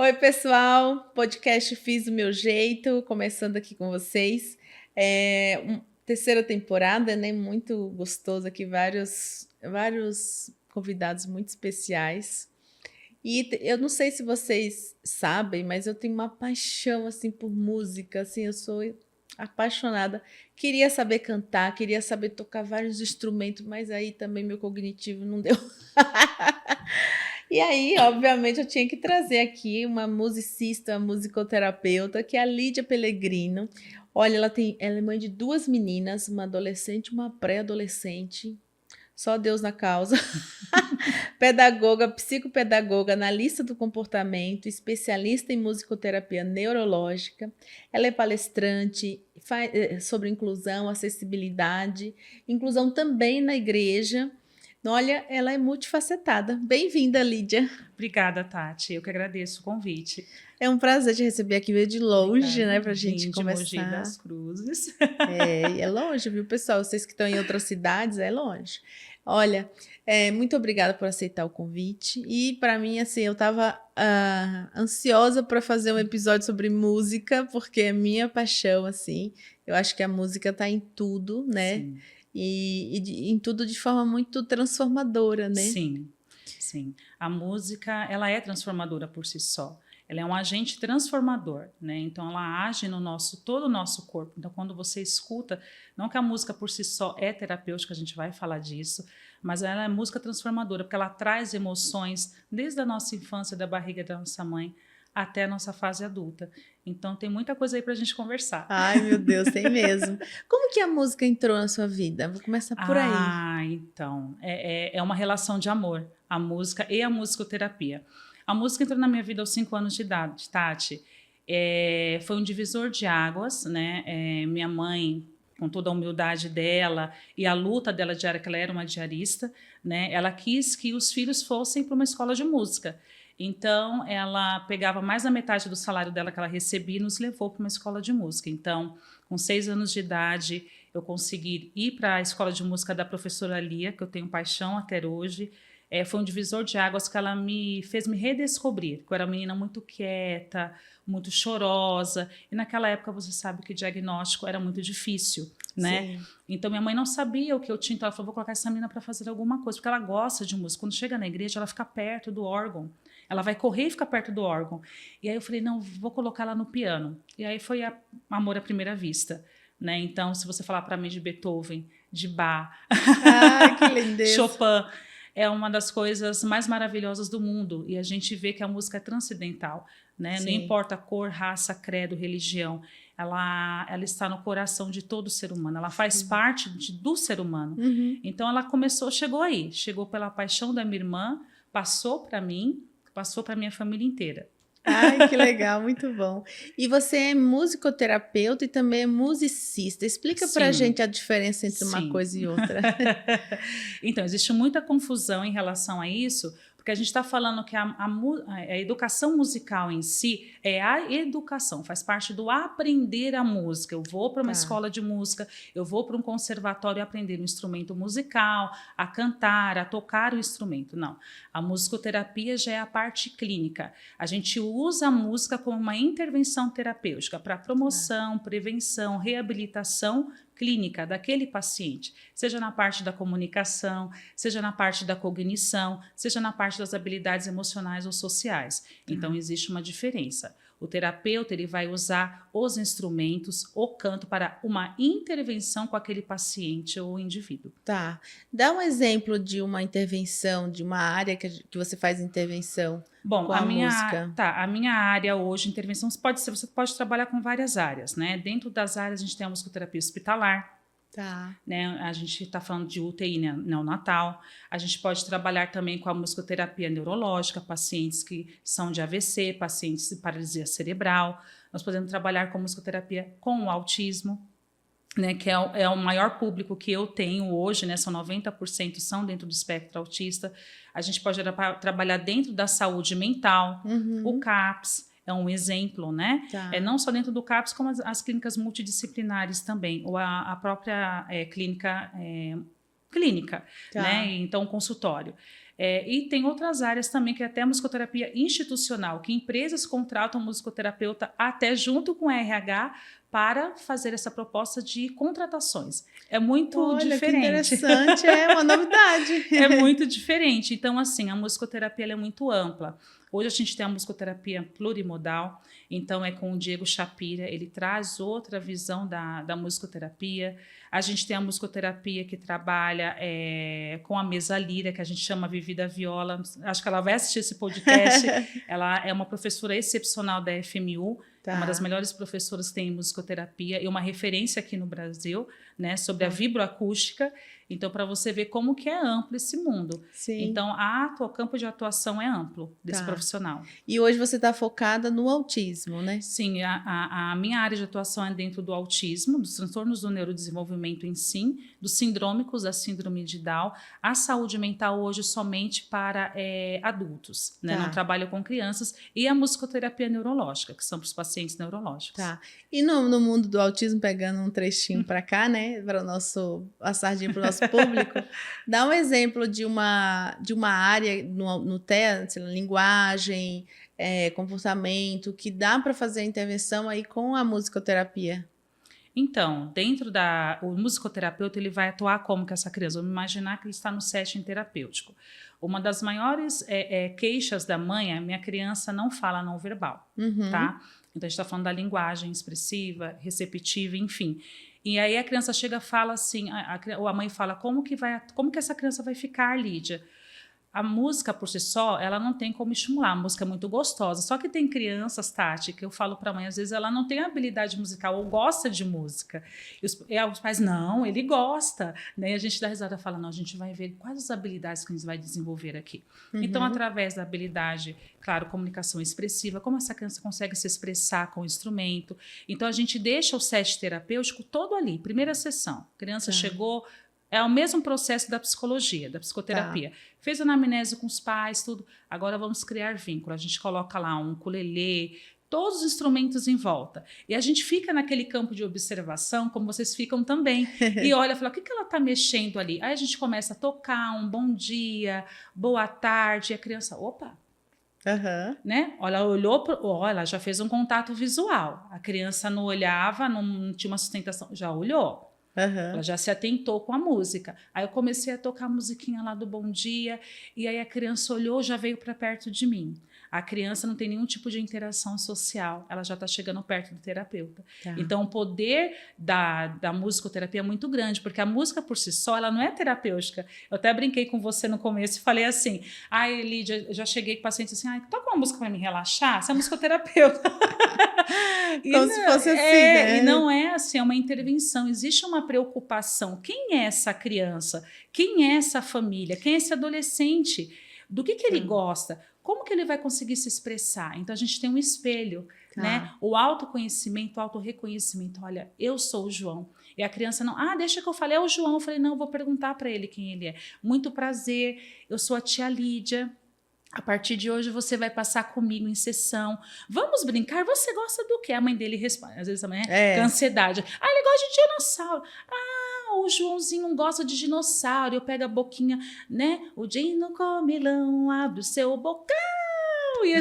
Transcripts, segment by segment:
Oi, pessoal. Podcast Fiz do Meu Jeito, começando aqui com vocês. Terceira temporada, né? Muito gostoso aqui, vários convidados muito especiais. Eu não sei se vocês sabem, mas eu tenho uma paixão assim por música, assim, eu sou apaixonada. Queria saber cantar, queria saber tocar vários instrumentos, mas aí também meu cognitivo não deu. E aí, obviamente, eu tinha que trazer aqui uma musicista, uma musicoterapeuta, que é a Lídia Pellegrino. Olha, ela é mãe de duas meninas, uma adolescente e uma pré-adolescente. Só Deus na causa. Pedagoga, psicopedagoga, analista do comportamento, especialista em musicoterapia neurológica. Ela é palestrante sobre inclusão, acessibilidade, inclusão também na igreja. Olha, ela é multifacetada. Bem-vinda, Lídia. Obrigada, Tati. Eu que agradeço o convite. É um prazer te receber aqui, veio de longe, Obrigada. né, pra gente Vim de Mogi conversar. das Cruzes. É longe, viu, pessoal? Vocês que estão em outras cidades, é longe. Olha, muito obrigada por aceitar o convite. E para mim, assim, eu estava ansiosa para fazer um episódio sobre música, porque é minha paixão, assim. Eu acho que a música está em tudo, né? Sim. Em tudo de forma muito transformadora, né? Sim, sim. A música, ela é transformadora por si só. Ela é um agente transformador, né? Então ela age no todo o nosso corpo. Então quando você escuta, não que a música por si só é terapêutica, a gente vai falar disso, mas ela é música transformadora, porque ela traz emoções desde a nossa infância, da barriga da nossa mãe, até a nossa fase adulta. Então tem muita coisa aí para a gente conversar. Ai, meu Deus, tem mesmo. Como que a música entrou na sua vida? Vou começar por aí. Então, é uma relação de amor, a música e a musicoterapia. A música entrou na minha vida aos 5 anos de idade, Tati. Foi um divisor de águas, né? Minha mãe, com toda a humildade dela e a luta dela diária, que ela era uma diarista, né? Ela quis que os filhos fossem para uma escola de música. Então, ela pegava mais da metade do salário dela que ela recebia e nos levou para uma escola de música. Então, com 6 anos de idade, eu consegui ir para a escola de música da professora Lia, que eu tenho paixão até hoje. Foi um divisor de águas que ela me fez me redescobrir, que eu era uma menina muito quieta, muito chorosa, e naquela época você sabe que o diagnóstico era muito difícil, né? Sim. Então minha mãe não sabia o que eu tinha, então ela falou, vou colocar essa menina para fazer alguma coisa, porque ela gosta de música. Quando chega na igreja, ela fica perto do órgão, ela vai correr e ficar perto do órgão. E aí eu falei, não, vou colocar ela no piano. E aí foi amor à primeira vista, né? Então, se você falar para mim de Beethoven, de Bach, Que lindeza. Chopin, é uma das coisas mais maravilhosas do mundo. E a gente vê que a música é transcendental, né? Não importa a cor, raça, credo, religião. Ela está no coração de todo ser humano. Ela faz parte do ser humano. Uhum. Então, ela chegou aí. Chegou pela paixão da minha irmã, passou para mim, passou para minha família inteira. Ai, que legal, muito bom. E você é musicoterapeuta e também é musicista. Explica pra gente a diferença entre uma coisa e outra. Então, existe muita confusão em relação a isso, porque a gente está falando que a educação musical em si é a educação, faz parte do aprender a música. Eu vou para uma escola de música, eu vou para um conservatório aprender um instrumento musical, a cantar, a tocar o instrumento. Não, a musicoterapia já é a parte clínica. A gente usa a música como uma intervenção terapêutica para promoção, prevenção, reabilitação clínica daquele paciente, seja na parte da comunicação, seja na parte da cognição, seja na parte das habilidades emocionais ou sociais. Então, existe uma diferença. O terapeuta ele vai usar os instrumentos, o canto, para uma intervenção com aquele paciente ou indivíduo. Tá. Dá um exemplo de uma intervenção, de uma área que você faz intervenção. Bom, com a música. a minha área hoje, intervenção, você pode trabalhar com várias áreas, né? Dentro das áreas, a gente tem a musicoterapia hospitalar, né? A gente está falando de UTI neonatal, a gente pode trabalhar também com a musicoterapia neurológica, pacientes que são de AVC, pacientes de paralisia cerebral. Nós podemos trabalhar com musicoterapia com o autismo, né, que é o maior público que eu tenho hoje, né, são 90% são dentro do espectro autista. A gente pode trabalhar dentro da saúde mental, o CAPS é um exemplo, né? Não só dentro do CAPS, como as clínicas multidisciplinares também, ou a própria clínica, né? Então, consultório. E tem outras áreas também, que é até a musicoterapia institucional, que empresas contratam musicoterapeuta até junto com o RH para fazer essa proposta de contratações. É muito diferente. Que interessante, é uma novidade. É muito diferente. Então, assim, a musicoterapia ela é muito ampla. Hoje a gente tem a musicoterapia plurimodal, então é com o Diego Shapira, ele traz outra visão da musicoterapia. A gente tem a musicoterapia que trabalha com a mesa lira, que a gente chama Vivi da Viola. Acho que ela vai assistir esse podcast. Ela é uma professora excepcional da FMU, uma das melhores professoras que tem em musicoterapia e uma referência aqui no Brasil, né, sobre a vibroacústica. Então, para você ver como que é amplo esse mundo. Sim. Então, o campo de atuação é amplo desse profissional. E hoje você está focada no autismo, né? Sim, a minha área de atuação é dentro do autismo, dos transtornos do neurodesenvolvimento em si, dos sindrômicos, da síndrome de Down, a saúde mental hoje somente para adultos, né? Não trabalho com crianças, e a musicoterapia neurológica, que são para os pacientes neurológicos. Tá. E no mundo do autismo, pegando um trechinho para cá, né, para a sardinha para o nosso público, dá um exemplo de uma área no TEA, linguagem, comportamento, que dá para fazer a intervenção aí com a musicoterapia. Então, o musicoterapeuta ele vai atuar como que essa criança? Vamos imaginar que ele está no setting terapêutico. Uma das maiores queixas da mãe é: minha criança não fala não verbal, tá? Então, a gente está falando da linguagem expressiva, receptiva, enfim. E aí a criança chega e fala assim, a mãe fala, como que essa criança vai ficar, Lídia? A música por si só, ela não tem como estimular, a música é muito gostosa. Só que tem crianças, Tati, que eu falo para a mãe, às vezes ela não tem habilidade musical ou gosta de música. E os pais, não, ele gosta. Né? E a gente dá risada e fala, não, a gente vai ver quais as habilidades que a gente vai desenvolver aqui. Então, através da habilidade, claro, comunicação expressiva, como essa criança consegue se expressar com o instrumento. Então, a gente deixa o set terapêutico todo ali, primeira sessão. A criança chegou... É o mesmo processo da psicologia, da psicoterapia. Fez anamnese com os pais, tudo. Agora vamos criar vínculo. A gente coloca lá um ukulele, todos os instrumentos em volta. E a gente fica naquele campo de observação, como vocês ficam também. E olha, fala, o que ela está mexendo ali? Aí a gente começa a tocar um bom dia, boa tarde. E a criança, opa... Né? Ela olhou, ela já fez um contato visual. A criança não olhava, não tinha uma sustentação, já olhou. Ela já se atentou com a música. Aí eu comecei a tocar a musiquinha lá do Bom Dia, e aí a criança olhou, já veio para perto de mim. A criança não tem nenhum tipo de interação social, ela já está chegando perto do terapeuta. Então, o poder da musicoterapia é muito grande, porque a música por si só, ela não é terapêutica. Eu até brinquei com você no começo e falei assim, Lídia, eu já cheguei com o paciente assim, toca uma música para me relaxar, você é musicoterapeuta. Como se fosse assim, né? E não é assim, é uma intervenção, existe uma preocupação. Quem é essa criança? Quem é essa família? Quem é esse adolescente? Do que ele gosta? Como que ele vai conseguir se expressar? Então, a gente tem um espelho, né? O autoconhecimento, o autorreconhecimento. Olha, eu sou o João. E a criança não... deixa que eu falei, é o João. Eu falei, não, eu vou perguntar para ele quem ele é. Muito prazer, eu sou a tia Lídia. A partir de hoje você vai passar comigo em sessão. Vamos brincar? Você gosta do quê? A mãe dele responde. Às vezes a mãe com ansiedade. Ele gosta de dinossauro. O Joãozinho gosta de dinossauro. Eu pego a boquinha, né? O Dino Comilão abre o seu bocão. E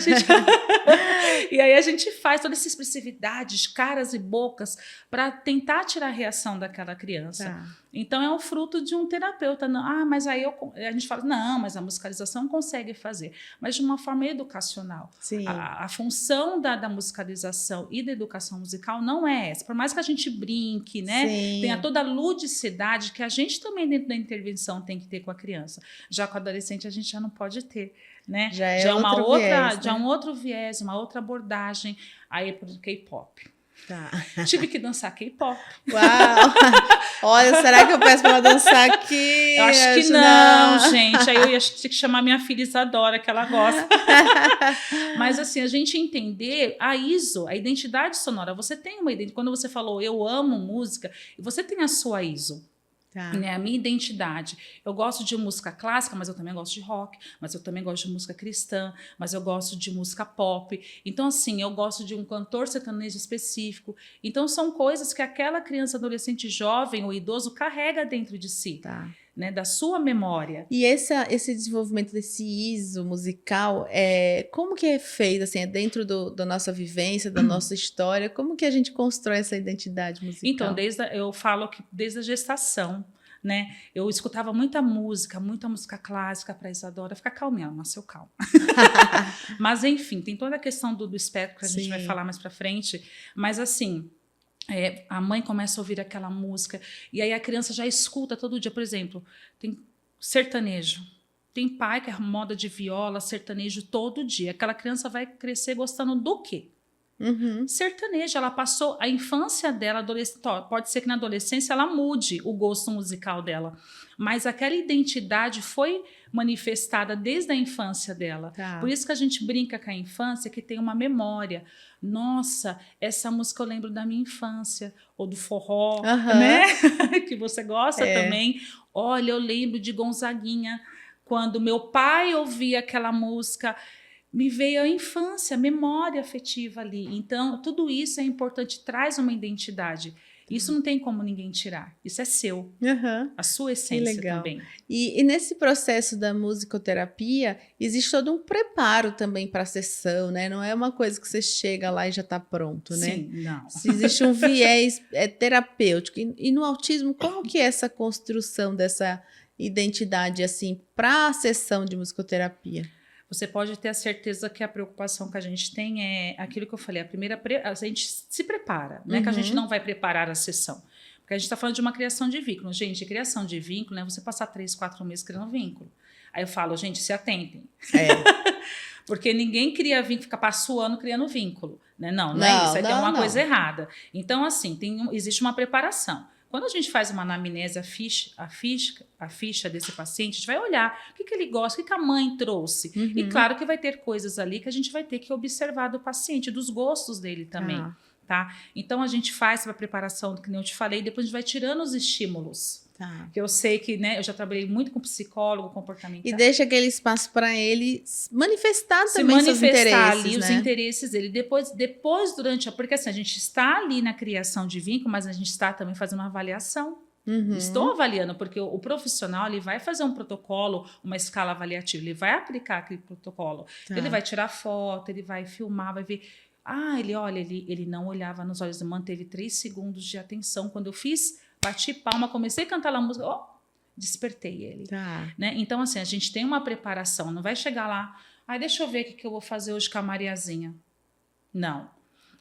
e aí a gente faz toda essa expressividade, caras e bocas, para tentar tirar a reação daquela criança. Então é o fruto de um terapeuta. Mas aí a gente fala, não, mas a musicalização consegue fazer, mas de uma forma educacional. A função da musicalização e da educação musical não é essa. Por mais que a gente brinque, né? Tenha toda a ludicidade que a gente também dentro da intervenção tem que ter com a criança. Já com o adolescente a gente já não pode ter. Né? Já é um outro viés, uma outra abordagem. Aí é pro K-pop. Tive que dançar K-pop. Uau! Olha, será que eu peço para dançar aqui? Eu acho que não, gente. Aí eu ia ter que chamar minha filha Isadora, que ela gosta. Mas assim, a gente entender a ISO, a identidade sonora. Você tem uma identidade. Quando você falou eu amo música, você tem a sua ISO. Né, a minha identidade. Eu gosto de música clássica, mas eu também gosto de rock, mas eu também gosto de música cristã, mas eu gosto de música pop. Então, assim, eu gosto de um cantor sertanejo específico. Então, são coisas que aquela criança, adolescente, jovem ou idoso carrega dentro de si. né, da sua memória. E esse desenvolvimento desse ISO musical, como que é feito, assim, é dentro da nossa vivência, da nossa história, como que a gente constrói essa identidade musical? Então, eu falo que desde a gestação, né, eu escutava muita música clássica para Isadora ficar calminha, ela nasceu calma. Mas, enfim, tem toda a questão do espectro que a gente vai falar mais para frente, mas assim... a mãe começa a ouvir aquela música e aí a criança já escuta todo dia. Por exemplo, tem sertanejo. Tem pai que é moda de viola, sertanejo todo dia. Aquela criança vai crescer gostando do quê? Sertanejo. Ela passou a infância dela, pode ser que na adolescência ela mude o gosto musical dela, mas aquela identidade foi manifestada desde a infância dela. Por isso que a gente brinca com a infância, que tem uma memória. Nossa, essa música eu lembro da minha infância, ou do forró, né? Que você gosta também. Olha, eu lembro de Gonzaguinha, quando meu pai ouvia aquela música, me veio a infância, a memória afetiva ali. Então, tudo isso é importante, traz uma identidade. Isso não tem como ninguém tirar. Isso é seu. A sua essência também. E nesse processo da musicoterapia, existe todo um preparo também para a sessão, né? Não é uma coisa que você chega lá e já está pronto, né? Sim, não. Existe um viés terapêutico. E no autismo, como que é essa construção dessa identidade, assim, para a sessão de musicoterapia? Você pode ter a certeza que a preocupação que a gente tem é aquilo que eu falei, a gente se prepara, né? Que a gente não vai preparar a sessão. Porque a gente está falando de uma criação de vínculo. Gente, criação de vínculo, né? Você passar 3, 4 meses criando vínculo. Aí eu falo, gente, se atentem. Porque ninguém cria vínculo, fica passando criando vínculo. Né? Não é isso. Aí tem uma coisa errada. Então, assim, existe uma preparação. Quando a gente faz uma anamnese, a ficha desse paciente, a gente vai olhar o que ele gosta, o que a mãe trouxe. E claro que vai ter coisas ali que a gente vai ter que observar do paciente, dos gostos dele também. Tá? Então, a gente faz a preparação, que nem eu te falei, e depois a gente vai tirando os estímulos. Que eu sei que, né, eu já trabalhei muito com psicólogo comportamental. E deixa aquele espaço para ele manifestar também seus interesses, ali, os interesses dele. Depois durante... Porque assim, a gente está ali na criação de vínculo, mas a gente está também fazendo uma avaliação. Estou avaliando, porque o profissional ele vai fazer um protocolo, uma escala avaliativa, ele vai aplicar aquele protocolo. Ele vai tirar foto, ele vai filmar, vai ver... ele não olhava nos olhos, manteve 3 segundos de atenção. Quando eu fiz... Bati palma, comecei a cantar a música, despertei ele. Né? Então, assim, a gente tem uma preparação, não vai chegar lá, deixa eu ver o que eu vou fazer hoje com a Mariazinha. Não.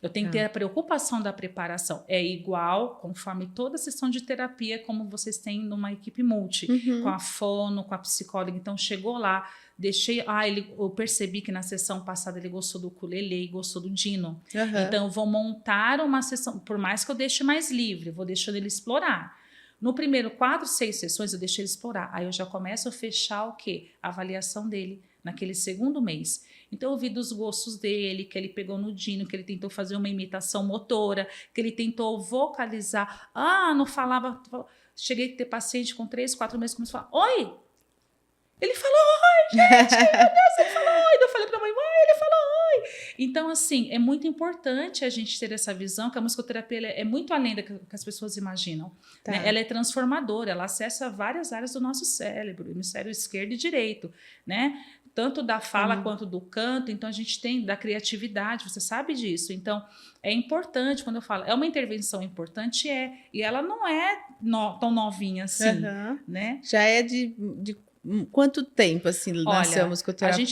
Eu tenho que ter a preocupação da preparação. É igual, conforme toda sessão de terapia, como vocês têm numa equipe multi, com a fono, com a psicóloga. Então, chegou lá, eu percebi que na sessão passada ele gostou do ukulele e gostou do dino. Então, eu vou montar uma sessão, por mais que eu deixe mais livre, vou deixando ele explorar. No primeiro 4, 6 sessões, eu deixo ele explorar. Aí eu já começo a fechar o quê? A avaliação dele naquele segundo mês. Então, eu ouvi dos gostos dele, que ele pegou no dino, que ele tentou fazer uma imitação motora, que ele tentou vocalizar. Não falava... Cheguei a ter paciente com 3, 4 meses, começou a falar, oi! Ele falou oi, gente, meu Deus, ele falou oi. Eu falei pra mãe, ele falou oi. Então, assim, é muito importante a gente ter essa visão que a musicoterapia é muito além do que as pessoas imaginam. Né? Ela é transformadora, ela acessa várias áreas do nosso cérebro, hemisfério esquerdo e direito, né? Tanto da fala quanto do canto. Então, a gente tem da criatividade, você sabe disso. Então, é importante, quando eu falo, é uma intervenção importante, e ela não é tão novinha assim, né? Já é de quanto tempo, assim, nasceu a musicoterapia?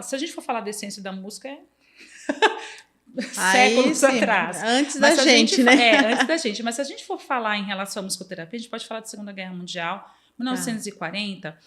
Se a gente for falar da essência da música, séculos atrás. Antes da gente, né? Antes da gente. Mas se a gente for falar em relação à musicoterapia, a gente pode falar da Segunda Guerra Mundial, 1940.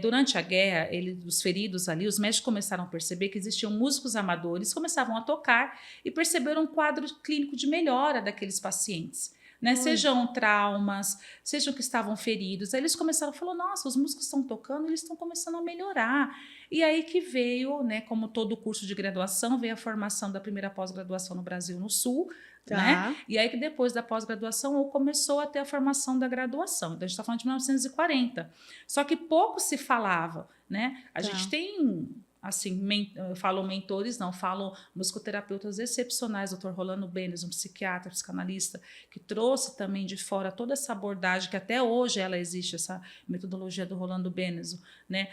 Durante a guerra, os feridos ali, os médicos começaram a perceber que existiam músicos amadores, começavam a tocar e perceberam um quadro clínico de melhora daqueles pacientes. Né? Sejam traumas, sejam que estavam feridos. Aí eles começaram a falar, nossa, os músicos estão tocando, eles estão começando a melhorar. E aí que veio, né, como todo curso de graduação, veio a formação da primeira pós-graduação no Brasil, no Sul, né? E aí que depois da pós-graduação começou a ter a formação da graduação. Então a gente está falando de 1940. Só que pouco se falava, né? A gente tem assim, eu falo mentores, não, falo musicoterapeutas excepcionais, Dr. Rolando Benes, um psiquiatra, psicanalista, que trouxe também de fora toda essa abordagem, que até hoje ela existe, essa metodologia do Rolando Benes, né?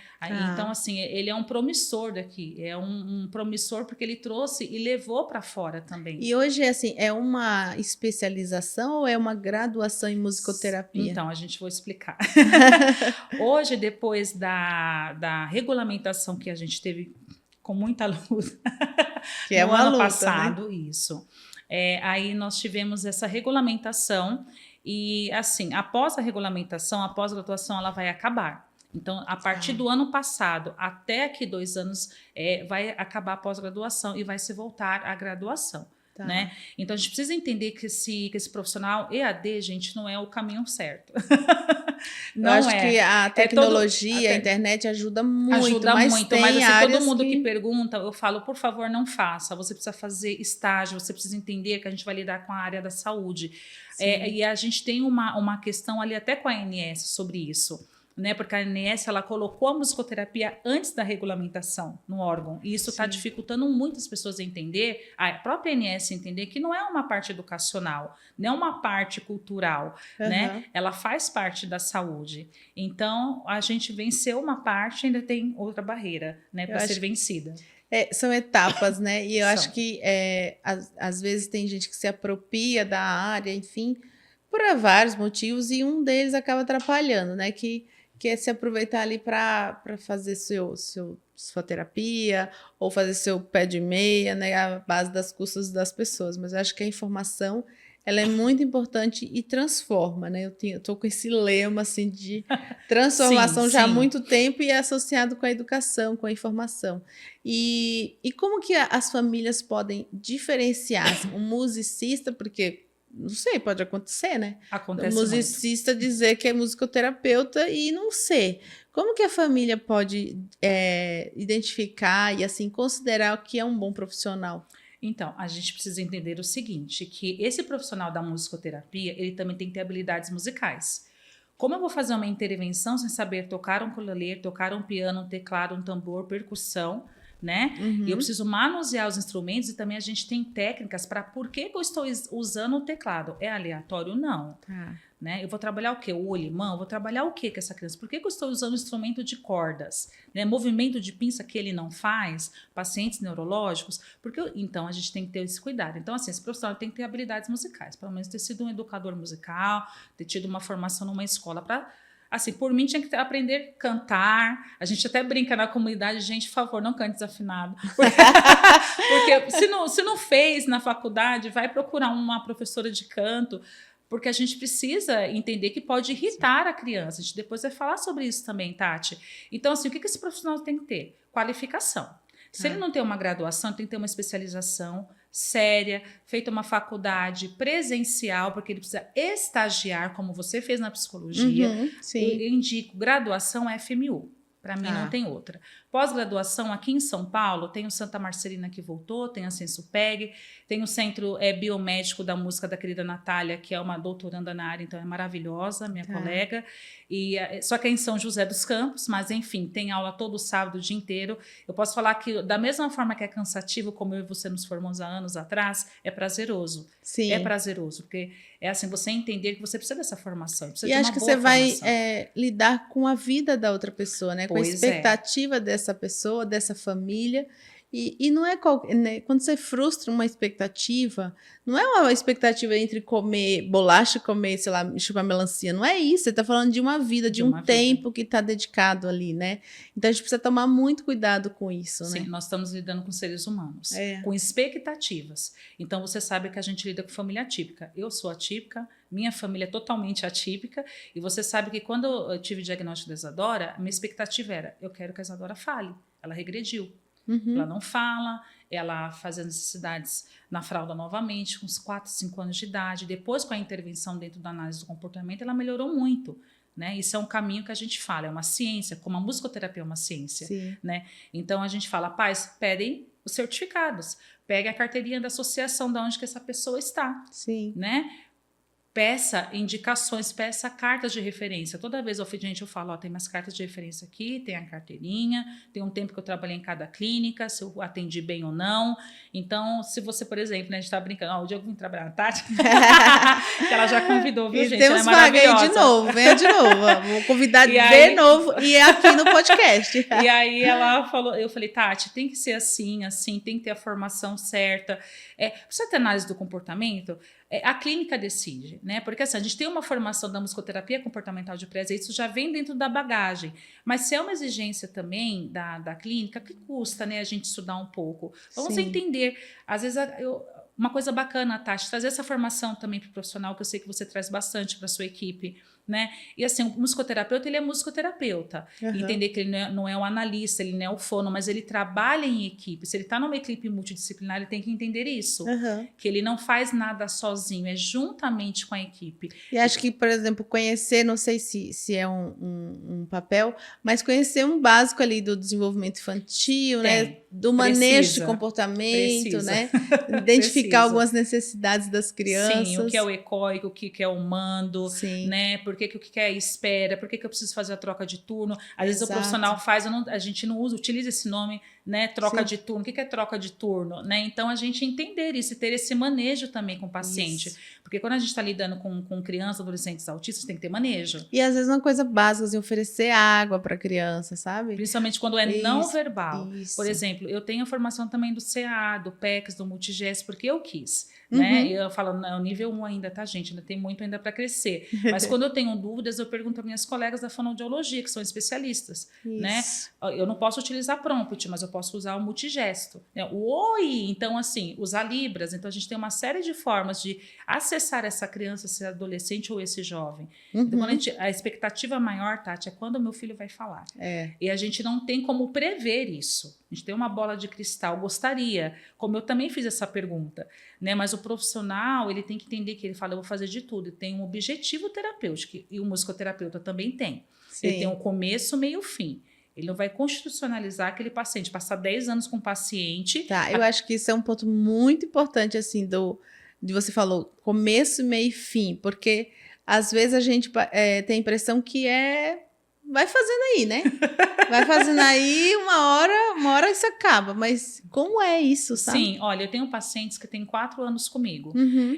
Então, assim, ele é um promissor daqui, é um promissor porque ele trouxe e levou para fora também. E hoje, assim, é uma especialização ou é uma graduação em musicoterapia? Então, a gente vai explicar. Hoje, depois da regulamentação que a gente teve com muita luta, que é no uma ano luta, passado, né? isso. Aí nós tivemos essa regulamentação e, assim, após a regulamentação, a pós-graduação, ela vai acabar. Então, a partir do ano passado, até aqui 2 anos, vai acabar a pós-graduação e vai se voltar à graduação. Tá. Né? Então, a gente precisa entender que esse profissional EAD, gente, não é o caminho certo. Eu acho que a tecnologia, a internet ajuda muito, mas assim, todo mundo que pergunta, eu falo, por favor, não faça. Você precisa fazer estágio, você precisa entender que a gente vai lidar com a área da saúde. E a gente tem uma questão ali até com a ANS sobre isso. Né, porque a ANS ela colocou a musicoterapia antes da regulamentação no órgão, e isso está dificultando muitas pessoas a entender, a própria ANS entender que não é uma parte educacional, não é uma parte cultural, né? Ela faz parte da saúde. Então, a gente venceu uma parte, ainda tem outra barreira, né, para ser vencida. São etapas, né? E eu acho que às vezes tem gente que se apropria da área, enfim, por vários motivos, e um deles acaba atrapalhando, né? Que é se aproveitar ali para fazer sua terapia ou fazer seu pé de meia, né, a base das custas das pessoas. Mas eu acho que a informação ela é muito importante e transforma, né? Eu estou com esse lema assim de transformação já há muito tempo e é associado com a educação, com a informação. E como que as famílias podem diferenciar um musicista, porque não sei, pode acontecer, né? Acontece o musicista muito. Dizer que é musicoterapeuta e não ser. Como que a família pode identificar e assim considerar o que é um bom profissional? Então, a gente precisa entender o seguinte, que esse profissional da musicoterapia, ele também tem que ter habilidades musicais. Como eu vou fazer uma intervenção sem saber tocar um ukulele, tocar um piano, um teclado, um tambor, percussão, né? E eu preciso manusear os instrumentos e também a gente tem técnicas para por que eu estou usando o teclado. É aleatório? Não. Né? Eu vou trabalhar o quê? O olimão? Eu vou trabalhar o quê com essa criança? Por que eu estou usando um instrumento de cordas? Né? Movimento de pinça que ele não faz? Pacientes neurológicos? Então, a gente tem que ter esse cuidado. Então, assim, esse profissional tem que ter habilidades musicais. Pelo menos ter sido um educador musical, ter tido uma formação numa escola para... Assim, por mim, tinha que aprender a cantar. A gente até brinca na comunidade, gente, por favor, não cante desafinado. Porque se não fez na faculdade, vai procurar uma professora de canto, porque a gente precisa entender que pode irritar a criança. A gente depois vai falar sobre isso também, Tati. Então, assim, o que esse profissional tem que ter? Qualificação. Se ele não tem uma graduação, tem que ter uma especialização séria, feita uma faculdade presencial, porque ele precisa estagiar, como você fez na psicologia. Eu indico graduação FMU. Para mim não tem outra. Pós-graduação aqui em São Paulo, tem o Santa Marcelina que voltou, tem a Sensupeg, tem o Centro Biomédico da Música da querida Natália, que é uma doutoranda na área, então é maravilhosa, minha colega. Só que é em São José dos Campos, mas enfim, tem aula todo sábado, o dia inteiro. Eu posso falar que da mesma forma que é cansativo, como eu e você nos formamos há anos atrás, é prazeroso. Sim. É prazeroso, porque é assim, você entender que você precisa dessa formação. Precisa e acho que você vai lidar com a vida da outra pessoa, né? Com a expectativa dessa pessoa, dessa família. E não é né? Quando você frustra uma expectativa, não é uma expectativa entre comer bolacha e comer, sei lá, chupar melancia. Não é isso. Você está falando de uma vida, de um tempo que está dedicado ali, né? Então a gente precisa tomar muito cuidado com isso, Sim, né? nós estamos lidando com seres humanos, com expectativas. Então você sabe que a gente lida com família atípica. Eu sou atípica, minha família é totalmente atípica, e você sabe que quando eu tive diagnóstico da Isadora, a minha expectativa era, eu quero que a Isadora fale. Ela regrediu. Ela não fala, ela faz as necessidades na fralda novamente, com uns 4, 5 anos de idade. Depois, com a intervenção dentro da análise do comportamento, ela melhorou muito. Né? Isso é um caminho que a gente fala, é uma ciência, como a musicoterapia é uma ciência. Né? Então, a gente fala, pais, pedem os certificados, pegue a carteirinha da associação de onde que essa pessoa está. Né? peça indicações, peça cartas de referência. Toda vez eu falo, ó, tem umas cartas de referência aqui, tem a carteirinha, tem um tempo que eu trabalhei em cada clínica, se eu atendi bem ou não. Então, se você, por exemplo, né, a gente tá brincando, ó, o dia que eu vim trabalhar na Tati, que ela já convidou, viu, gente? Temos vaga aí de novo, venha de novo. Vou convidar de novo e é aqui no podcast. E aí ela falou, eu falei, Tati, tem que ser assim, assim, tem que ter a formação certa. Precisa ter análise do comportamento, a clínica decide, né? Porque assim, a gente tem uma formação da musicoterapia comportamental de pré, isso já vem dentro da bagagem. Mas se é uma exigência também da clínica, que custa, né, a gente estudar um pouco? Vamos entender. Às vezes, uma coisa bacana, Tati, trazer essa formação também para o profissional, que eu sei que você traz bastante para a sua equipe, né? E assim, o musicoterapeuta, ele é musicoterapeuta. Entender que ele não é um analista, ele não é o fono, mas ele trabalha em equipe. Se ele está numa equipe multidisciplinar, ele tem que entender isso. Que ele não faz nada sozinho, é juntamente com a equipe. E acho que, por exemplo, conhecer, não sei se é um papel, mas conhecer um básico ali do desenvolvimento infantil, né? Do manejo de comportamento, né? Identificar algumas necessidades das crianças. Sim, o que é o ecoico, o que é o mando, né? Por que o que é espera, por que eu preciso fazer a troca de turno? Às vezes o profissional faz, a gente não utiliza esse nome, né? Troca de turno. O que é troca de turno? Né? Então, a gente entender isso e ter esse manejo também com o paciente. Isso. Porque quando a gente está lidando com crianças, adolescentes autistas, tem que ter manejo. E às vezes uma coisa básica, assim, oferecer água para a criança, sabe? Principalmente quando é não verbal. Isso. Por exemplo, eu tenho a formação também do CA, do PECS, do Multigesto, porque eu quis. Né? E eu falo, não, nível 1 ainda, tá, gente? Ainda tem muito ainda para crescer. Mas quando eu tenho dúvidas, eu pergunto a minhas colegas da fonoaudiologia, que são especialistas. Né? Eu não posso utilizar prompt, mas eu posso usar o multigesto. Né? O OI, então, assim, usar Libras. Então, a gente tem uma série de formas de acessar essa criança, esse adolescente ou esse jovem. Então, quando a expectativa maior, Tati, é quando o meu filho vai falar. E a gente não tem como prever isso. A gente tem uma bola de cristal, gostaria, como eu também fiz essa pergunta, né? Mas o profissional, ele tem que entender que ele fala, eu vou fazer de tudo, ele tem um objetivo terapêutico, e o musicoterapeuta também tem. Ele tem um começo, meio, fim. Ele não vai constitucionalizar aquele paciente, passar 10 anos com o paciente. Tá, eu acho que isso é um ponto muito importante, assim, de você falou, começo, meio e fim, porque às vezes a gente tem a impressão que vai fazendo aí, né? Vai fazendo aí, uma hora isso acaba. Mas como é isso, sabe? Sim, olha, eu tenho pacientes que têm 4 anos comigo.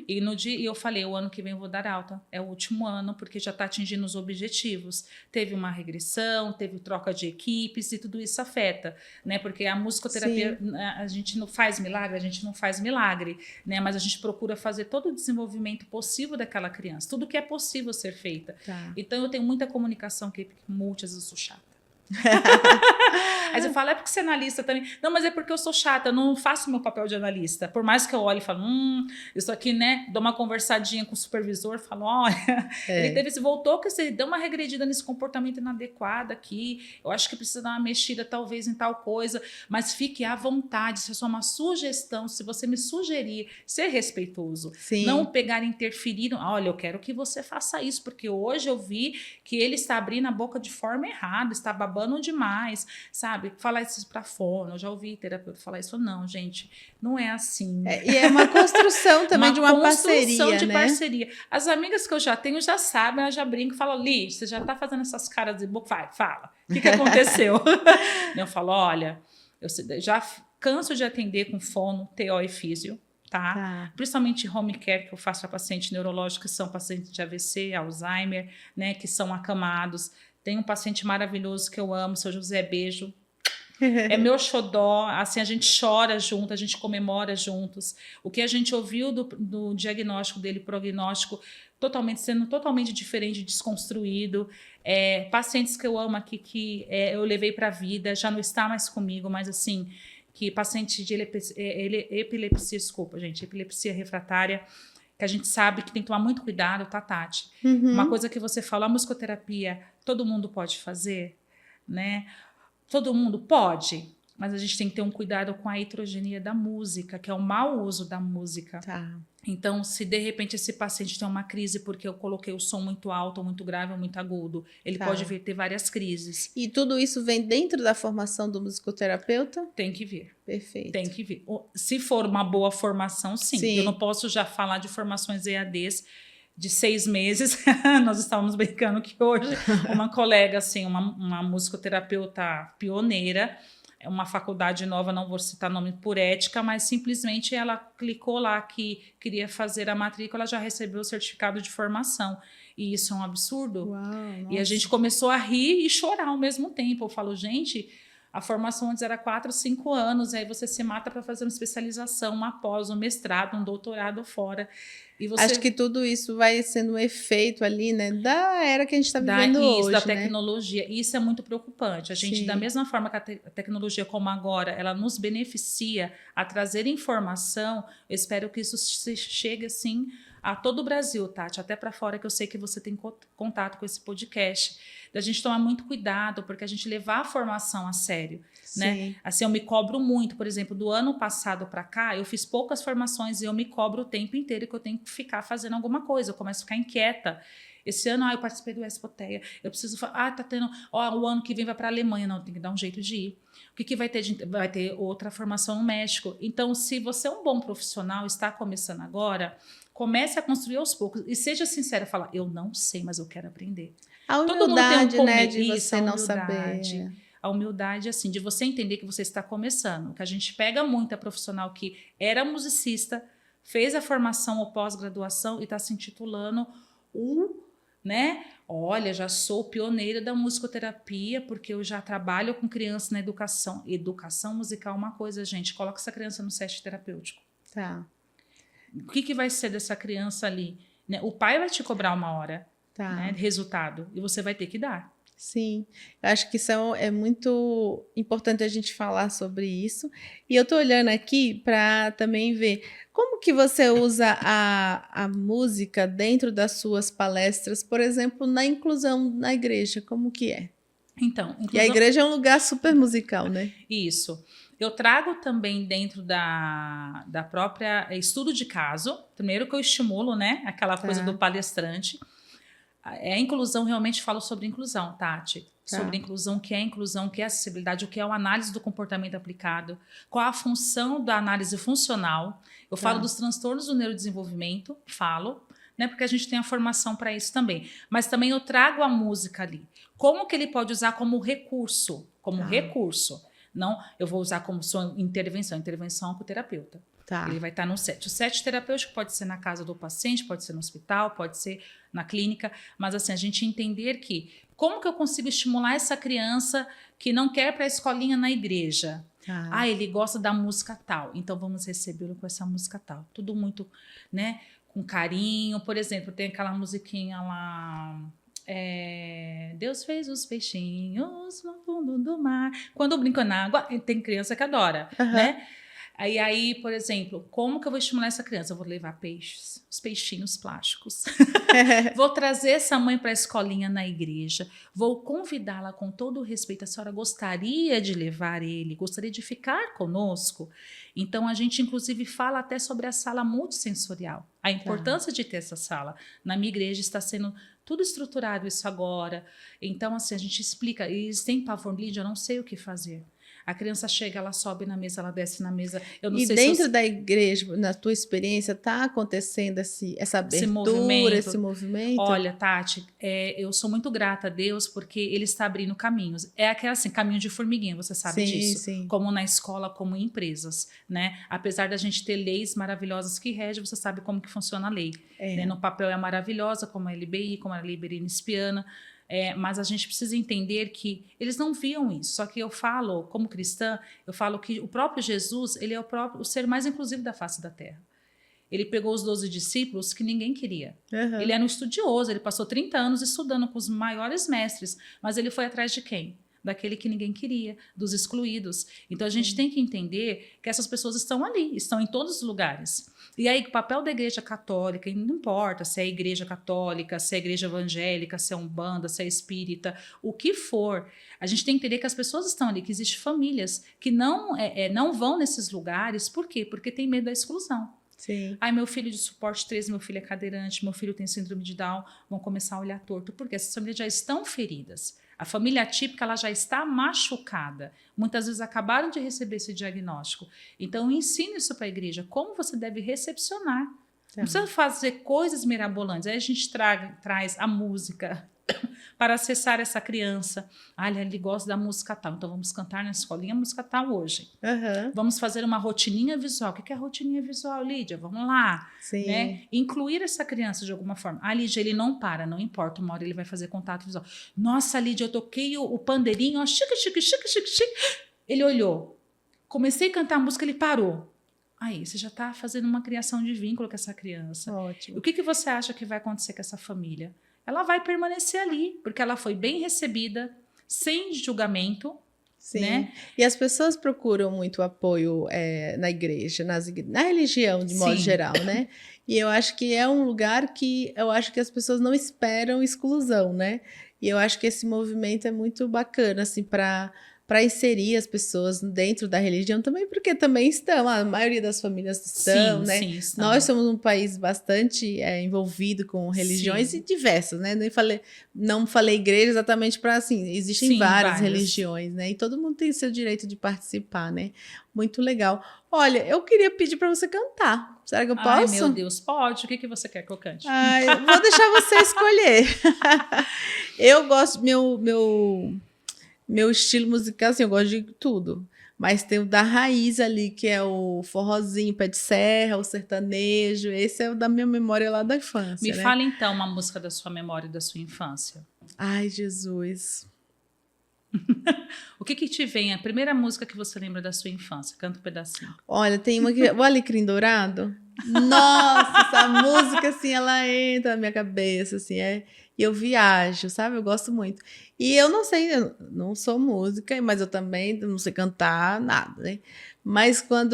E no dia eu falei, o ano que vem eu vou dar alta. É o último ano, porque já está atingindo os objetivos. Teve uma regressão, teve troca de equipes e tudo isso afeta, né? Porque a musicoterapia, a gente não faz milagre, né? Mas a gente procura fazer todo o desenvolvimento possível daquela criança. Tudo que é possível ser feita. Então, eu tenho muita comunicação que às vezes eu sou chata. Aí você fala, é porque você é analista também. Não, mas é porque eu sou chata, eu não faço meu papel de analista. Por mais que eu olhe e falo, isso aqui, né? Dou uma conversadinha com o supervisor, falo, olha, ele voltou que você deu uma regredida nesse comportamento inadequado aqui. Eu acho que precisa dar uma mexida, talvez, em tal coisa, mas fique à vontade. Isso é só uma sugestão. Se você me sugerir, ser respeitoso. Não pegar e interferir. Olha, eu quero que você faça isso, porque hoje eu vi que ele está abrindo a boca de forma errada, está babando demais, sabe? Falar isso para fono, eu já ouvi terapeuta falar isso. Não, gente, não é assim. E é uma construção também de uma parceria, construção de né? parceria. As amigas que eu já tenho já sabem, elas já brincam e falam, Li, você já tá fazendo essas caras de boca? Vai, fala. O que aconteceu? Eu falo, olha, eu já canso de atender com fono, TO e físio. Tá? Principalmente home care, que eu faço para pacientes neurológicos, que são pacientes de AVC, Alzheimer, né, que são acamados. Tem um paciente maravilhoso que eu amo, seu José Beijo. É meu xodó, assim, a gente chora junto, a gente comemora juntos. O que a gente ouviu do diagnóstico dele, prognóstico, sendo totalmente diferente, desconstruído. Pacientes que eu amo aqui, que eu levei para a vida, já não está mais comigo, mas assim, que paciente de epilepsia, desculpa, gente, epilepsia refratária, que a gente sabe que tem que tomar muito cuidado, tá, Tati? Uma coisa que você falou, a musicoterapia, todo mundo pode fazer, né? Todo mundo pode, mas a gente tem que ter um cuidado com a heterogeneia da música, que é o mau uso da música. Então, se de repente esse paciente tem uma crise porque eu coloquei o som muito alto, ou muito grave, ou muito agudo, ele pode vir ter várias crises. E tudo isso vem dentro da formação do musicoterapeuta? Tem que vir. Perfeito. Tem que vir. Se for uma boa formação, sim. Eu não posso já falar de formações EADs, de 6 meses, nós estávamos brincando que hoje uma colega, assim, uma musicoterapeuta pioneira, uma faculdade nova, não vou citar nome por ética, mas simplesmente ela clicou lá que queria fazer a matrícula, ela já recebeu o certificado de formação. E isso é um absurdo. Uau, e a gente começou a rir e chorar ao mesmo tempo. Eu falo, gente, a formação antes era 4, 5 anos, aí você se mata para fazer uma especialização, uma pós, um mestrado, um doutorado fora. E você... Acho que tudo isso vai sendo um efeito ali, né, da era que a gente está vivendo hoje, da né? tecnologia. Isso é muito preocupante. A gente, Sim. da mesma forma que a tecnologia como agora, ela nos beneficia a trazer informação, eu espero que isso chegue, assim, a todo o Brasil, Tati, até para fora, que eu sei que você tem contato com esse podcast, da gente tomar muito cuidado, porque a gente levar a formação a sério, né? Assim, eu me cobro muito, por exemplo, do ano passado para cá, eu fiz poucas formações e eu me cobro o tempo inteiro que eu tenho que ficar fazendo alguma coisa, eu começo a ficar inquieta. Esse ano, eu participei do Expoteia, eu preciso falar, tá tendo, o ano que vem vai para a Alemanha, não, tem que dar um jeito de ir. O que vai ter? Vai ter outra formação no México. Então, se você é um bom profissional, está começando agora, comece a construir aos poucos e seja sincero, fala, eu não sei, mas eu quero aprender. A humildade, todo mundo tem né, de você não saber. A humildade, assim, de você entender que você está começando. Que a gente pega muita profissional que era musicista, fez a formação ou pós-graduação e está se intitulando né? Olha, já sou pioneira da musicoterapia, porque eu já trabalho com criança na educação. Educação musical é uma coisa, gente. Coloca essa criança no set terapêutico. Tá. O que vai ser dessa criança ali? Né? O pai vai te cobrar uma hora, né, resultado, e você vai ter que dar. Sim, eu acho que isso é muito importante a gente falar sobre isso. E eu estou olhando aqui para também ver como que você usa a música dentro das suas palestras, por exemplo, na inclusão na igreja, como que é? Então, e a igreja é um lugar super musical, né? Isso. Eu trago também dentro da própria estudo de caso, primeiro que eu estimulo, né, aquela coisa do palestrante. A inclusão, realmente falo sobre inclusão, Tati. Sobre inclusão, o que é acessibilidade, o que é a análise do comportamento aplicado, qual a função da análise funcional. Eu falo dos transtornos do neurodesenvolvimento, né, porque a gente tem a formação para isso também. Mas também eu trago a música ali. Como que ele pode usar como recurso? Não, eu vou usar como sua intervenção com o terapeuta. Ele vai estar no set. O set terapêutico pode ser na casa do paciente, pode ser no hospital, pode ser na clínica, mas assim, a gente entender que como que eu consigo estimular essa criança que não quer para a escolinha na igreja? Ele gosta da música tal, então vamos recebê-lo com essa música tal. Tudo muito, né, com carinho. Por exemplo, tem aquela musiquinha lá... Deus fez os peixinhos no fundo do mar. Quando brinca na água, tem criança que adora, né? Aí, por exemplo, como que eu vou estimular essa criança? Eu vou levar peixes, os peixinhos plásticos. Vou trazer essa mãe para a escolinha na igreja. Vou convidá-la com todo o respeito. A senhora gostaria de levar ele? Gostaria de ficar conosco? Então, a gente, inclusive, fala até sobre a sala multissensorial. A importância de ter essa sala. Na minha igreja está sendo tudo estruturado isso agora. Então, assim, a gente explica. Eles têm pavor, Lídia, eu não sei o que fazer. A criança chega, ela sobe na mesa, ela desce na mesa. Eu não sei dentro da igreja, na tua experiência, está acontecendo essa abertura, esse movimento? Olha, Tati, eu sou muito grata a Deus porque Ele está abrindo caminhos. É aquela assim, caminho de formiguinha, você sabe disso. Sim. Como na escola, como em empresas, né? Apesar da gente ter leis maravilhosas que regem, você sabe como que funciona a lei. Né? No papel é maravilhosa, como a LBI, como a Lei Berenice-Piana. Mas a gente precisa entender que eles não viam isso. Só que eu falo, como cristã, eu falo que o próprio Jesus, ele é o ser mais inclusivo da face da terra. Ele pegou os 12 discípulos que ninguém queria. Ele era um estudioso, ele passou 30 anos estudando com os maiores mestres, mas ele foi atrás de quem? Daquele que ninguém queria, dos excluídos. Então a gente tem que entender que essas pessoas estão ali, estão em todos os lugares. E aí o papel da igreja católica, não importa se é igreja católica, se é igreja evangélica, se é umbanda, se é espírita, o que for, a gente tem que entender que as pessoas estão ali, que existem famílias que não vão nesses lugares. Por quê? Porque tem medo da exclusão. Sim. Meu filho de suporte 13, meu filho é cadeirante, meu filho tem síndrome de Down, vão começar a olhar torto, porque essas famílias já estão feridas. A família atípica, ela já está machucada. Muitas vezes acabaram de receber esse diagnóstico. Então, ensine isso para a igreja. Como você deve recepcionar Não precisa fazer coisas mirabolantes. Aí a gente traz a música para acessar essa criança. Olha, ele gosta da música tal, então vamos cantar na escolinha a música tal hoje. Vamos fazer uma rotininha visual. O que é rotininha visual, Lídia? Vamos lá. Sim. Né? Incluir essa criança de alguma forma. Ah, Lídia, ele não para, não importa, uma hora ele vai fazer contato visual. Nossa, Lídia, eu toquei o pandeirinho, ó, chique, chique, chique, chique, chique. Ele olhou. Comecei a cantar a música, ele parou. Aí, você já está fazendo uma criação de vínculo com essa criança. Ótimo. O que você acha que vai acontecer com essa família? Ela vai permanecer ali, porque ela foi bem recebida, sem julgamento. Sim. Né? E as pessoas procuram muito apoio na igreja, na religião, de modo geral, né? E eu acho que é um lugar que eu acho que as pessoas não esperam exclusão, né? E eu acho que esse movimento é muito bacana, assim, para inserir as pessoas dentro da religião também, porque também estão, a maioria das famílias estão, né? Sim, estão. Nós somos um país bastante envolvido com religiões e diversas, né? Não falei igreja exatamente para, assim, existem várias religiões, né? E todo mundo tem seu direito de participar, né? Muito legal. Olha, eu queria pedir para você cantar. Será que eu posso? Ai, meu Deus, pode. O que você quer que eu cante? Ai, vou deixar você escolher. Eu gosto, meu estilo musical, assim, eu gosto de tudo. Mas tem o da raiz ali, que é o forrozinho, pé de serra, o sertanejo. Esse é o da minha memória lá da infância. Me fala, então, uma música da sua memória da sua infância. Ai, Jesus. O que te vem? A primeira música que você lembra da sua infância? Canta um pedacinho. Olha, tem uma que... O Alecrim Dourado. Nossa, essa música, assim, ela entra na minha cabeça, assim, e eu viajo, sabe? Eu gosto muito. E eu não sei, eu não sou música, mas eu também não sei cantar nada, né? Mas quando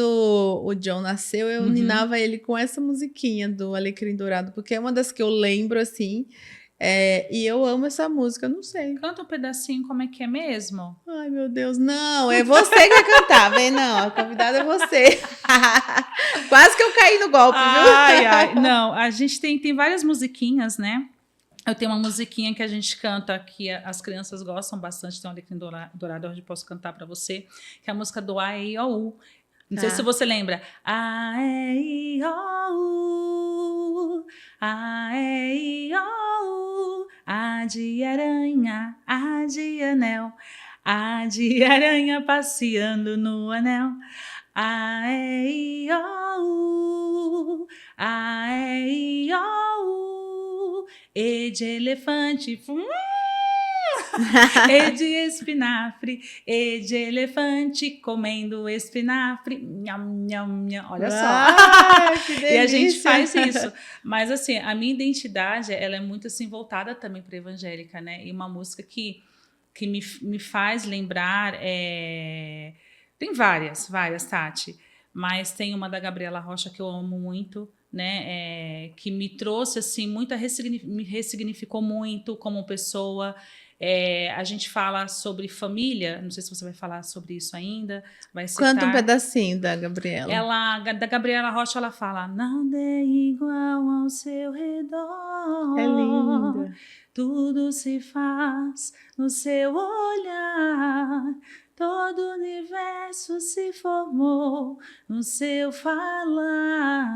o John nasceu, eu ninava ele com essa musiquinha do Alecrim Dourado, porque é uma das que eu lembro, assim, e eu amo essa música, eu não sei. Canta um pedacinho, como é que é mesmo? Ai, meu Deus, não, é você que vai cantar, vem, não, a convidada é você. Quase que eu caí no golpe, viu? Ai, não, a gente tem várias musiquinhas, né? Eu tenho uma musiquinha que a gente canta, que as crianças gostam bastante, tem um Alecrim Dourado, onde eu posso cantar para você, que é a música do A, E, I, O, U. Não sei se você lembra. A, E, I, O, U, A, E, I, O, U, A de aranha, A de anel, A de aranha passeando no anel. A, E, I, O, U, A, E, I, O, U, E de elefante, E de espinafre, E de elefante comendo espinafre, nham, nham, nham. Olha só. Que delícia. E a gente faz isso. Mas assim, a minha identidade, ela é muito assim voltada também para evangélica, né? E uma música que me faz lembrar, tem várias, Tati, mas tem uma da Gabriela Rocha que eu amo muito, né, que me trouxe assim me ressignificou muito como pessoa. A gente fala sobre família, não sei se você vai falar sobre isso ainda, vai citar. Canta um pedacinho da Gabriela. Da Gabriela Rocha, ela fala: nada é igual ao seu redor. É linda. Tudo se faz no seu olhar. Todo o universo se formou no seu falar.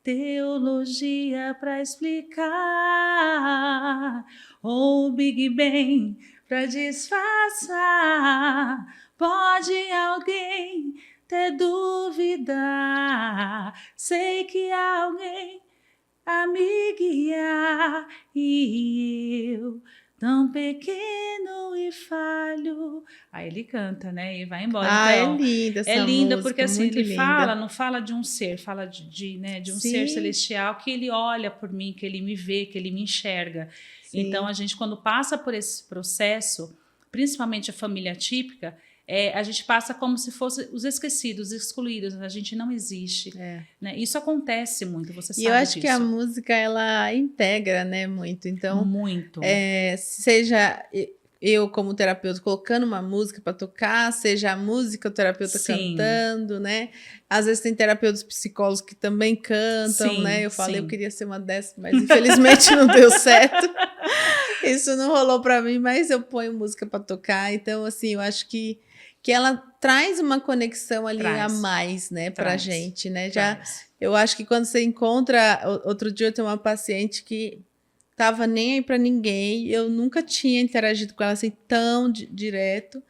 Teologia para explicar, ou Big Bang para disfarçar. Pode alguém ter dúvida? Sei que alguém a me guiar, e eu, tão pequeno e falho. Aí ele canta, né? E vai embora. Então, é linda essa música. É linda porque assim, ele linda. não fala de um ser, fala de um Sim. ser celestial que ele olha por mim, que ele me vê, que ele me enxerga. Sim. Então, a gente, quando passa por esse processo, principalmente a família típica, a gente passa como se fossem os esquecidos, os excluídos, a gente não existe. Né? Isso acontece muito, você sabe disso. E eu acho que a música, ela integra, né, muito. Então, muito. Seja eu como terapeuta colocando uma música para tocar, seja a música o terapeuta cantando, né? Às vezes tem terapeutas psicólogos que também cantam, né? Eu falei, eu queria ser uma dessas, mas infelizmente não deu certo. Isso não rolou para mim, mas eu ponho música para tocar. Então, assim, eu acho que que ela traz uma conexão ali a Traz. mais, né, pra Traz. gente, né? Traz. Eu acho que quando você encontra... Outro dia eu tenho uma paciente que tava nem aí pra ninguém, eu nunca tinha interagido com ela assim tão direto.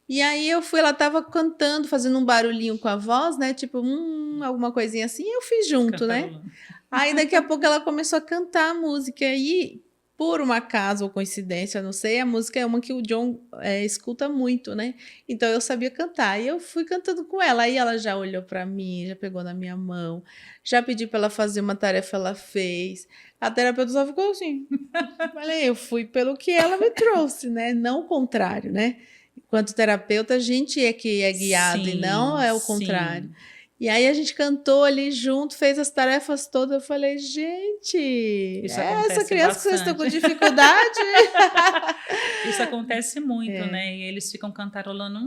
E aí eu fui, ela tava cantando, fazendo um barulhinho com a voz, né? Tipo, alguma coisinha assim, e eu fiz junto, né? Cantarolando. Aí daqui a pouco ela começou a cantar a música. E por um acaso ou coincidência, não sei, a música é uma que o John escuta muito, né? Então eu sabia cantar. E eu fui cantando com ela. Aí ela já olhou para mim, já pegou na minha mão, já pedi para ela fazer uma tarefa, ela fez. A terapeuta só ficou assim. Falei, eu fui pelo que ela me trouxe, né? Não o contrário, né? Enquanto terapeuta, a gente é que é guiado e não é o contrário. Sim. E aí a gente cantou ali junto, fez as tarefas todas. Eu falei, gente, Isso essa acontece criança que vocês estão bastante. com dificuldade. Isso acontece muito, né? E eles ficam cantarolando,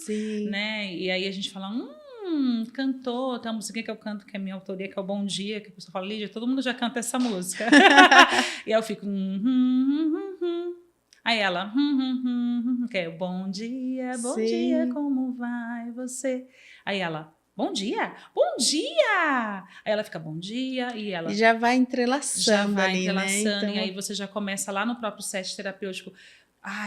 Sim. né? E aí a gente fala, cantou, tem uma musiquinha que eu canto, que é minha autoria, que é o Bom Dia, que a pessoa fala, Lídia, todo mundo já canta essa música. E aí eu fico, Aí ela, que é bom dia, como vai você? Aí ela, bom dia, bom dia! Aí ela fica, bom dia, e ela... E já vai entrelaçando já vai ali, entrelaçando, né? e aí você já começa lá no próprio set terapêutico,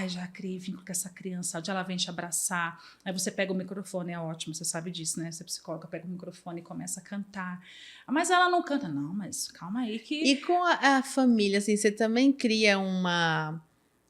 já criei vínculo com essa criança, onde ela vem te abraçar, aí você pega o microfone, é ótimo, você sabe disso, né? Você é psicóloga, pega o microfone e começa a cantar. Mas ela não canta, não, mas calma aí que... E com a família, assim, você também cria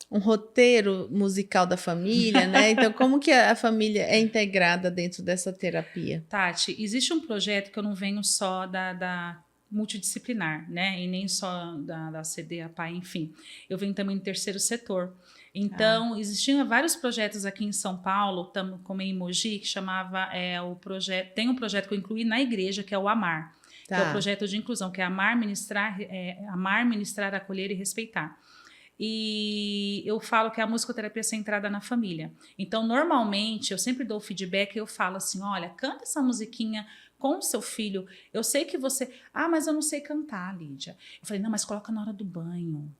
um roteiro musical da família, né? Então, como que a família é integrada dentro dessa terapia? Tati, existe um projeto que eu não venho só da multidisciplinar, né? E nem só da CD, a PAI, enfim. Eu venho também do terceiro setor. Então, existiam vários projetos aqui em São Paulo, como em Mogi, que chamava o projeto... Tem um projeto que eu incluí na igreja, que é o AMAR, que é o projeto de inclusão, que é amar, ministrar, acolher e respeitar. E eu falo que a musicoterapia é centrada na família. Então, normalmente, eu sempre dou feedback e eu falo assim, olha, canta essa musiquinha com o seu filho. Eu sei que você... mas eu não sei cantar, Lídia. Eu falei, não, mas coloca na hora do banho.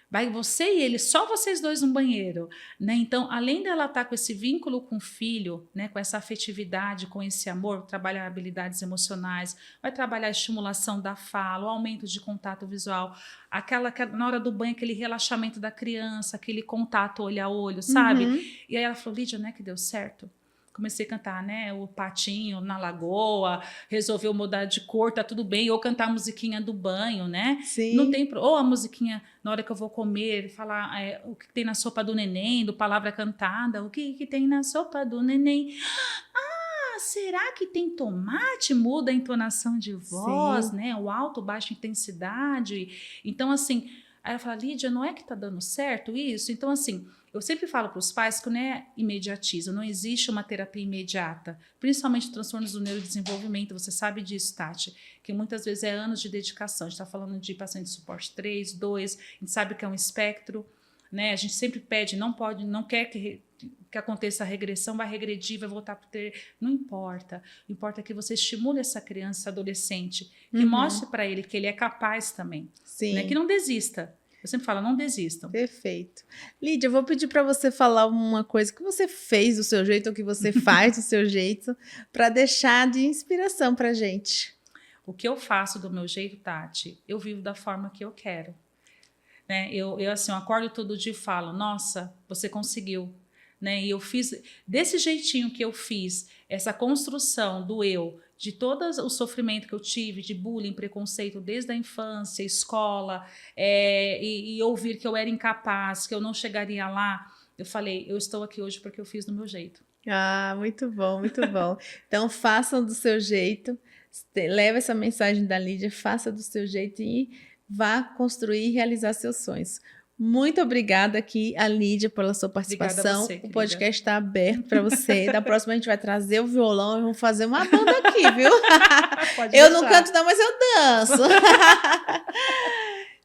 Vai você e ele, só vocês dois no banheiro, né? Então, além dela estar com esse vínculo com o filho, né, com essa afetividade, com esse amor, trabalhar habilidades emocionais, vai trabalhar a estimulação da fala, o aumento de contato visual, aquela na hora do banho, aquele relaxamento da criança, aquele contato olho a olho, sabe? Uhum. E aí ela falou, Lídia, não é que deu certo? Comecei a cantar, né, o patinho na lagoa, resolveu mudar de cor, tá tudo bem, ou cantar a musiquinha do banho, né? Sim. Não tem, ou a musiquinha na hora que eu vou comer, falar o que tem na sopa do neném, do palavra cantada, o que tem na sopa do neném? Será que tem tomate? Muda a entonação de voz, né? O alto, baixa intensidade. Então, assim, aí ela fala, Lídia, não é que tá dando certo isso? Então, assim, eu sempre falo para os pais que não é imediatismo, não existe uma terapia imediata, principalmente transtornos do neurodesenvolvimento, você sabe disso, Tati, que muitas vezes é anos de dedicação. A gente está falando de paciente de suporte 3, 2, a gente sabe que é um espectro, né? A gente sempre pede, não quer que aconteça a regressão, vai regredir, vai voltar para ter... Não importa. O importa é que você estimule essa criança, esse adolescente, que mostre para ele que ele é capaz também. Sim. Né? Que não desista. Eu sempre falo, não desistam. Perfeito. Lídia, eu vou pedir para você falar uma coisa que você fez do seu jeito ou que você faz do seu jeito para deixar de inspiração para gente. O que eu faço do meu jeito, Tati, eu vivo da forma que eu quero. Né? Eu assim, eu acordo todo dia e falo, nossa, você conseguiu. Né? E eu fiz desse jeitinho que eu fiz, essa construção do eu, de todo o sofrimento que eu tive, de bullying, preconceito desde a infância, escola, e ouvir que eu era incapaz, que eu não chegaria lá. Eu falei, eu estou aqui hoje porque eu fiz do meu jeito. Muito bom, muito bom. Então, façam do seu jeito, leve essa mensagem da Lídia, faça do seu jeito e vá construir e realizar seus sonhos. Muito obrigada aqui, a Lídia, pela sua participação. Obrigada a você, o podcast está aberto para você. Da próxima a gente vai trazer o violão e vamos fazer uma banda aqui, viu? Eu não canto não, mas eu danço.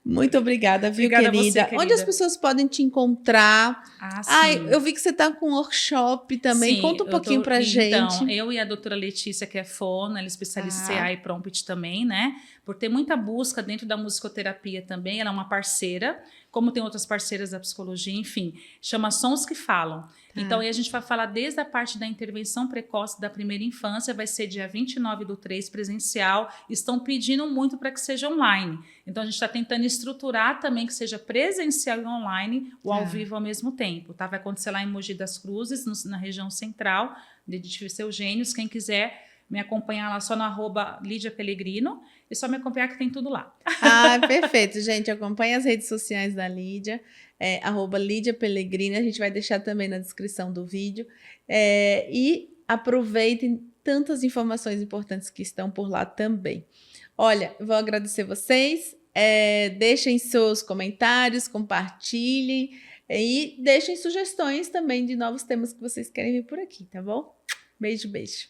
Muito obrigada, viu, obrigada querida? a você, querida? Onde as pessoas podem te encontrar? Sim. Eu vi que você está com um workshop também. Sim, conta um pouquinho pra gente. Então, eu e a doutora Letícia, que é fono, ela é especialista em CA e Prompt também, né? por ter muita busca dentro da musicoterapia também. Ela é uma parceira, como tem outras parceiras da psicologia, enfim, chama Sons que Falam. Então, aí a gente vai falar desde a parte da intervenção precoce da primeira infância, vai ser dia 29/3 presencial. Estão pedindo muito para que seja online. Então, a gente está tentando estruturar também que seja presencial e online, o ao vivo ao mesmo tempo. Tá? Vai acontecer lá em Mogi das Cruzes, na região central, de Edifício Eugênios. Quem quiser me acompanhar lá só no @Lídia Pellegrino, e só me acompanhar que tem tudo lá. Perfeito, gente. Acompanhe as redes sociais da Lídia, @Lídia Pellegrino. A gente vai deixar também na descrição do vídeo. E aproveitem tantas informações importantes que estão por lá também. Olha, vou agradecer vocês. Deixem seus comentários, compartilhem e deixem sugestões também de novos temas que vocês querem ver por aqui, tá bom? Beijo, beijo.